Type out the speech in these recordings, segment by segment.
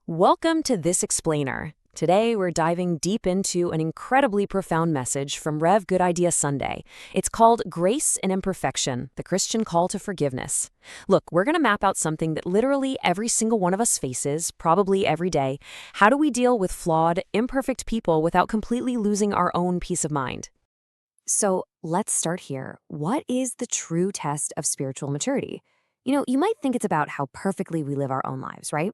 Welcome to This Explainer. Today, we're diving deep into an incredibly profound message from Rev Good Idea Sunday. It's called Grace and Imperfection, the Christian Call to Forgiveness. Look, we're going to map out something that literally every single one of us faces, probably every day. How do we deal with flawed, imperfect people without completely losing our own peace of mind? So let's start here. What is the true test of spiritual maturity? You might think it's about how perfectly we live our own lives, right?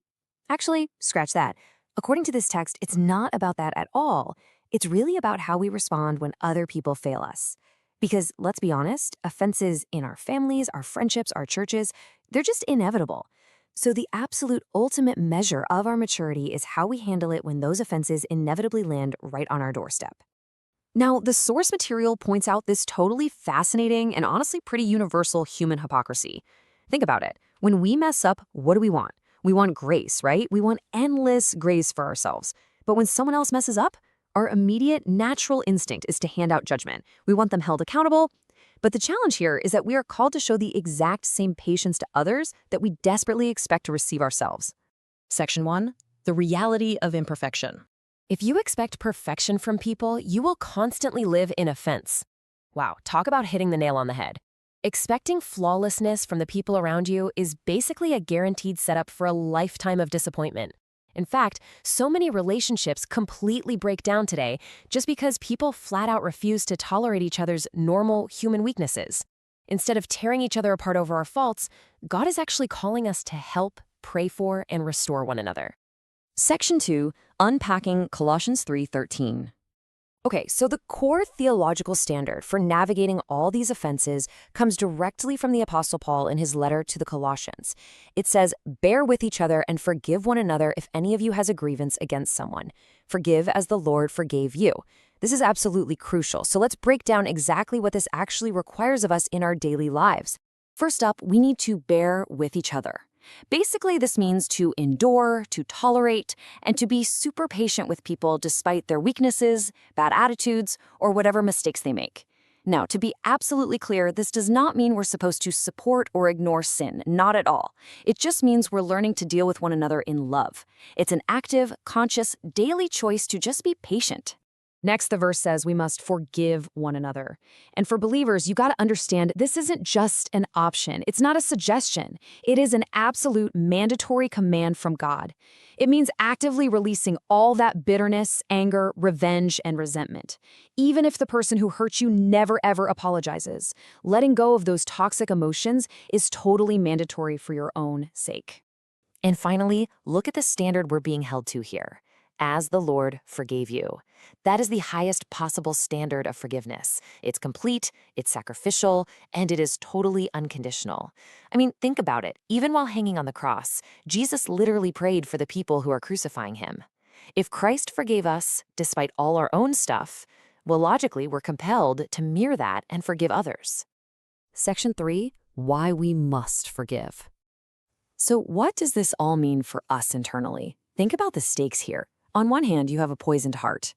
Actually, scratch that. According to this text, it's not about that at all. It's really about how we respond when other people fail us. Because let's be honest, offenses in our families, our friendships, our churches, they're just inevitable. So the absolute ultimate measure of our maturity is how we handle it when those offenses inevitably land right on our doorstep. Now, the source material points out this totally fascinating and honestly pretty universal human hypocrisy. Think about it. When we mess up, what do we want? We want grace, right? We want endless grace for ourselves. But when someone else messes up, our immediate natural instinct is to hand out judgment. We want them held accountable. But the challenge here is that we are called to show the exact same patience to others that we desperately expect to receive ourselves. Section 1. The reality of imperfection. If you expect perfection from people, you will constantly live in offense. Wow, talk about hitting the nail on the head. Expecting flawlessness from the people around you is basically a guaranteed setup for a lifetime of disappointment. In fact, so many relationships completely break down today just because people flat out refuse to tolerate each other's normal human weaknesses. Instead of tearing each other apart over our faults, God is actually calling us to help, pray for, and restore one another. Section 2, Unpacking Colossians 3:13. Okay, so the core theological standard for navigating all these offenses comes directly from the Apostle Paul in his letter to the Colossians. It says, "Bear with each other and forgive one another if any of you has a grievance against someone. Forgive as the Lord forgave you." This is absolutely crucial, so let's break down exactly what this actually requires of us in our daily lives. First up, we need to bear with each other. Basically, this means to endure, to tolerate, and to be super patient with people despite their weaknesses, bad attitudes, or whatever mistakes they make. Now, to be absolutely clear, this does not mean we're supposed to support or ignore sin, not at all. It just means we're learning to deal with one another in love. It's an active, conscious, daily choice to just be patient. Next, the verse says we must forgive one another. And for believers, you got to understand this isn't just an option. It's not a suggestion. It is an absolute mandatory command from God. It means actively releasing all that bitterness, anger, revenge, and resentment. Even if the person who hurt you never ever apologizes, letting go of those toxic emotions is totally mandatory for your own sake. And finally, look at the standard we're being held to here. As the Lord forgave you. That is the highest possible standard of forgiveness. It's complete, it's sacrificial, and it is totally unconditional. I mean, think about it. Even while hanging on the cross, Jesus literally prayed for the people who are crucifying him. If Christ forgave us, despite all our own stuff, well, logically, we're compelled to mirror that and forgive others. Section 3, Why we must forgive. So what does this all mean for us internally? Think about the stakes here. On one hand, you have a poisoned heart.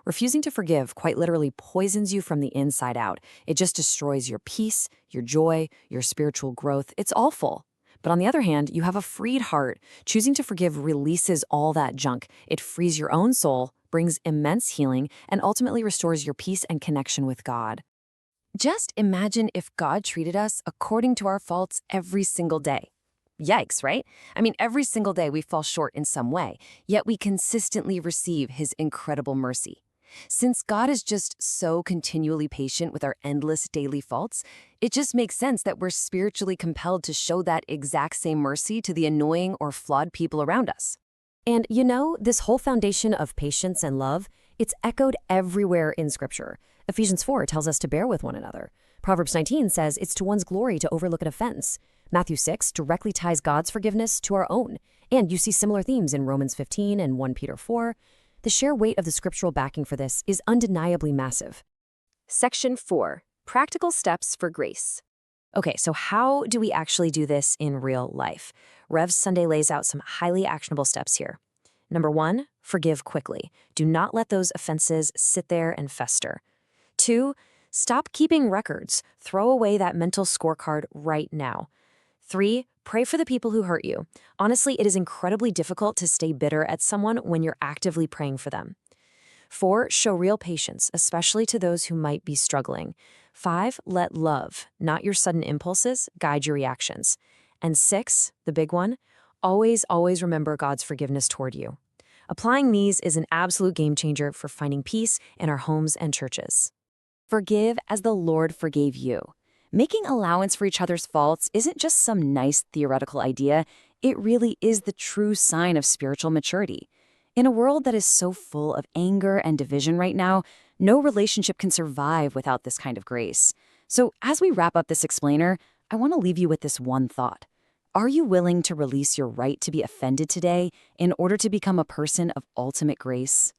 Refusing to forgive quite literally poisons you from the inside out. It just destroys your peace, your joy, your spiritual growth. It's awful. But on the other hand, you have a freed heart. Choosing to forgive releases all that junk. It frees your own soul, brings immense healing, and ultimately restores your peace and connection with God. Just imagine if God treated us according to our faults every single day. Yikes, right? I mean, every single day we fall short in some way, yet we consistently receive his incredible mercy. Since God is just so continually patient with our endless daily faults, it just makes sense that we're spiritually compelled to show that exact same mercy to the annoying or flawed people around us. And this whole foundation of patience and love, it's echoed everywhere in Scripture. Ephesians 4 tells us to bear with one another. Proverbs 19 says it's to one's glory to overlook an offense. Matthew 6 directly ties God's forgiveness to our own. And you see similar themes in Romans 15 and 1 Peter 4. The sheer weight of the scriptural backing for this is undeniably massive. Section 4, Practical Steps for Grace. Okay, so how do we actually do this in real life? Rev Sunday lays out some highly actionable steps here. Number 1, forgive quickly. Do not let those offenses sit there and fester. 2, stop keeping records. Throw away that mental scorecard right now. 3, Pray for the people who hurt you. Honestly, it is incredibly difficult to stay bitter at someone when you're actively praying for them. 4, show real patience, especially to those who might be struggling. 5, let love, not your sudden impulses, guide your reactions. And 6, the big one, always remember God's forgiveness toward you. Applying these is an absolute game changer for finding peace in our homes and churches. Forgive as the Lord forgave you. Making allowance for each other's faults isn't just some nice theoretical idea, it really is the true sign of spiritual maturity. In a world that is so full of anger and division right now, no relationship can survive without this kind of grace. So as we wrap up this explainer, I want to leave you with this one thought. Are you willing to release your right to be offended today in order to become a person of ultimate grace?